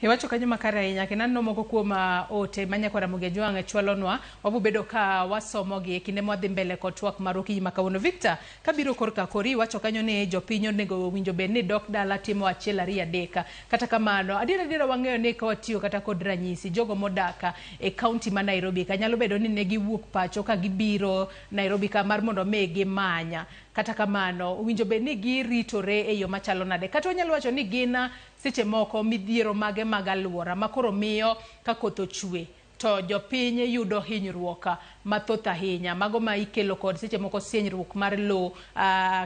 Iwacho kanyo makare ahinya kendo aneno moko kuom ote manyako Ramogi Ajwang' chwalonwa wabu bedo ka wasomogi e kinde mwadhi mbele kod twak mar okinyi ma kawuono. Victor, kabiro korka kori iwacho kanyo ni jopiny onego winjo bed ni dok dala timo achiel ariyo adek. Kata kamano adiera wang'eyo ni ka watiyo kata kod ranyisi jogo modaka e kaunti ma Nairobi ka nyalo bedo ni ne giwuok pacho ka gibiro Nairobi ka mar mondo me gimanya. Kata kamano winjo bed ni giritore e yo machalo nade. Kata wanyalo wacho ni gin seche moko midhiero mage mag aluora makoro miyo ka koth ochwe to jopiny yudo hinyruok mathoth ahinya, mago ma ikelo kod seche moko sienyruok mar lowo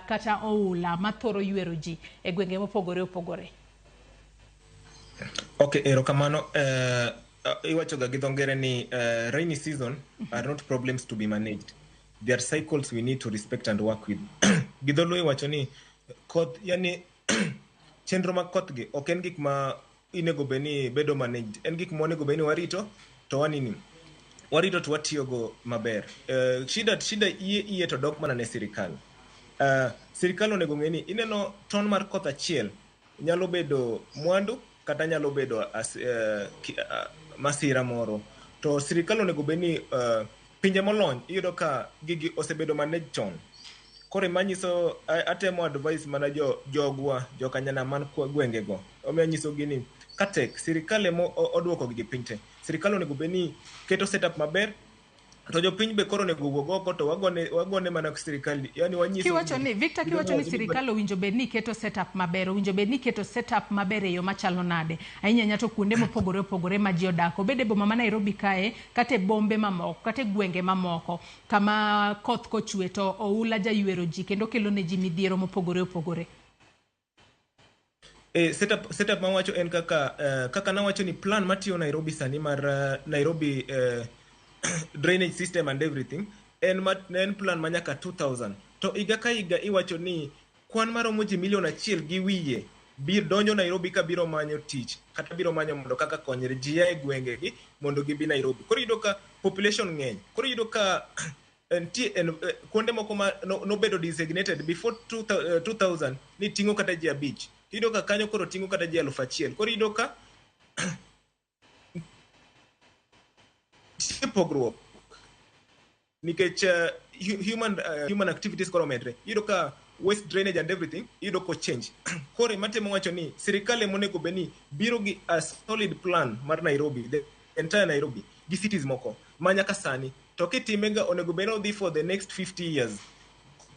kata oula mathoro ywero ji e gwenge mopogore opogore. Okay, erokamano. Iwacho ga gi dho ngere ni rainy season are not problems to be managed. They are cycles we need to respect and work with. Gidholuo iwacho ni koth yani chenro mag koth gi ok en gik ma inego beni bedo managed. En gik ma onego beni warito to warito to watiyo go maber. Shida iye to dok mana ne sirikal. Sirikal onego ng'e ni ineno ton mar koth achiel nyalo bedo mwandu kata nyalo bedo masira moro. To sirikal onego beni pinje molony iyudo ka gigi osebedo managed chon. Kore manyiso atemo advice mana jogwa jokanyana man kwa gwenge go. Omiyo nyiso gini katek sirikal emo oduoko gigi piny te. Sirikal onego beni keto setup maber. To jopiny be koro nego wuog oko to wagone mana sirikal, yani wanyiso kiwacho ni Victor, kiwacho ni sirikal owinjo bed ni keto setup maber, owinjo bed ni keto setup maber e yo machalo nade ahinya to kuonde mopogore opogore ma ji odako, bede boma ma Nairobi kae kata bombe mamoko kata gwenge mamoko kama koth kochwe to oula jaywero ji kendo kelo ne ji midhiero mopogore opogore. Setup ma wacho en kaka na wacho ni plan matiyo Nairobi sani mar Nairobi drainage system and everything en plan manyaka 2000 to iga ka iga iwacho ni kwan maromo ji milion 1 gi wiye bir donjo Nairobi ka biro manyo tich kata biro manyo mondo kaka konyre ji e gwenge gi mondo gibi Nairobi. Koro yudo ka population ng'eny, koro yudo ka kuonde moko ma no bedo designated before 2000 ni tingo kata ji 5, yudo ka kanyo koro tingo kata ji 1000. Koro yudo ka pogruok nikech human activities koro medre, yudo ka waste drainage and everything yudo ko change. Kore matemo wacho ni sirikal monego beni biro gi a solid plan mar Nairobi, the entire Nairobi gi cities moko manyaka sani to kitimega onego beni odhi for the next 50 years.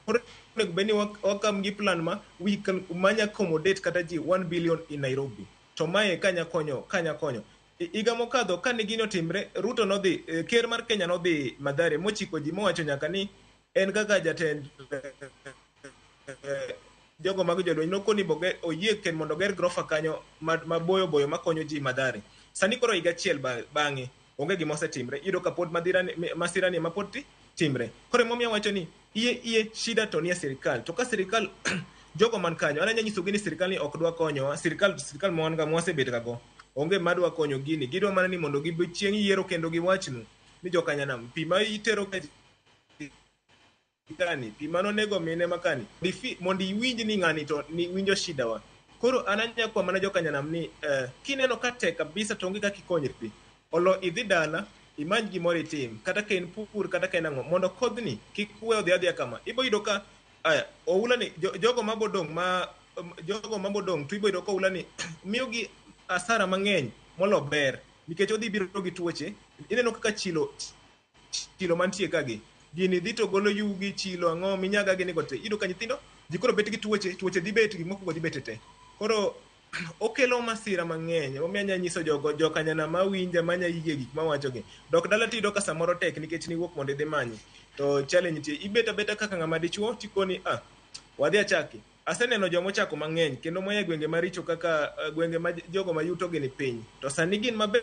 Kore onego beni wakam gi plan ma we can manya accommodate kata ji 1 billion in Nairobi. To mae kanya konyo iga mokadho kane gino timre, Ruto nodhi, ker mar Kenya nodhi Mathare mochiko ji mowacho nyaka ni en kaka jatend jogo mag jolweny nokoni boge oyie ken mondo ger grofa kanyo maboyo makonyo ji Mathare. Sani koro iga chiel bang'e onge gima osetimre, iyudo ka pod masirani ma pod timre. Koro momiyo wacho ni iye shida to nie sirikal. To ka sirikal jogo man kanyo ananya nyiso gini sirikal ni ok dwa konyowa, sirikal mwan ga mwasebet kago onge madwa konyo gini, gidwa mana ni mondo gibi chieng' yiero kendo giwachnu ni jokanyana pi ma itero kani pi mano nego mine makani mondo iwinj ni ng'ani to ni winjo shida wa. Koro ananya kwa mana jokanyana ni kineno ka tek kabisa to onge kaka ikonyre pi olo idhi dala imany gimoro itim kata ka en pur kata ka en ang'o mondo kodhni kik we odhi kama. Ibo yudo ka oula ni jogo mabodong to ibo yudo ka oula ni miyo gi asara mang'eny molo ber nikech odhi biro gi tuoche. Ineno kaka chilo mantie kagi gini dhi to golo yugi chilo ang'o minyaga gini gote, ido ka nyithindo ji koro bet gi tuoche dhi bet gi moko dhi bet te. Koro okelo masira mang'eny. Omiyo anya nyiso jokanyana mawinja manya yie gik mawacho gi dok dala tido ka samoro tek nikech ni wuok mondo idhi manyi to challenge nitie. Ibeta kaka ng'ama dichuo tikoni wadhi achaki. Aseneno jomo chako mang'eny kendo moya gwenge maricho kaka gwenge ma jogo mayuto gi ni piny to sani gin maber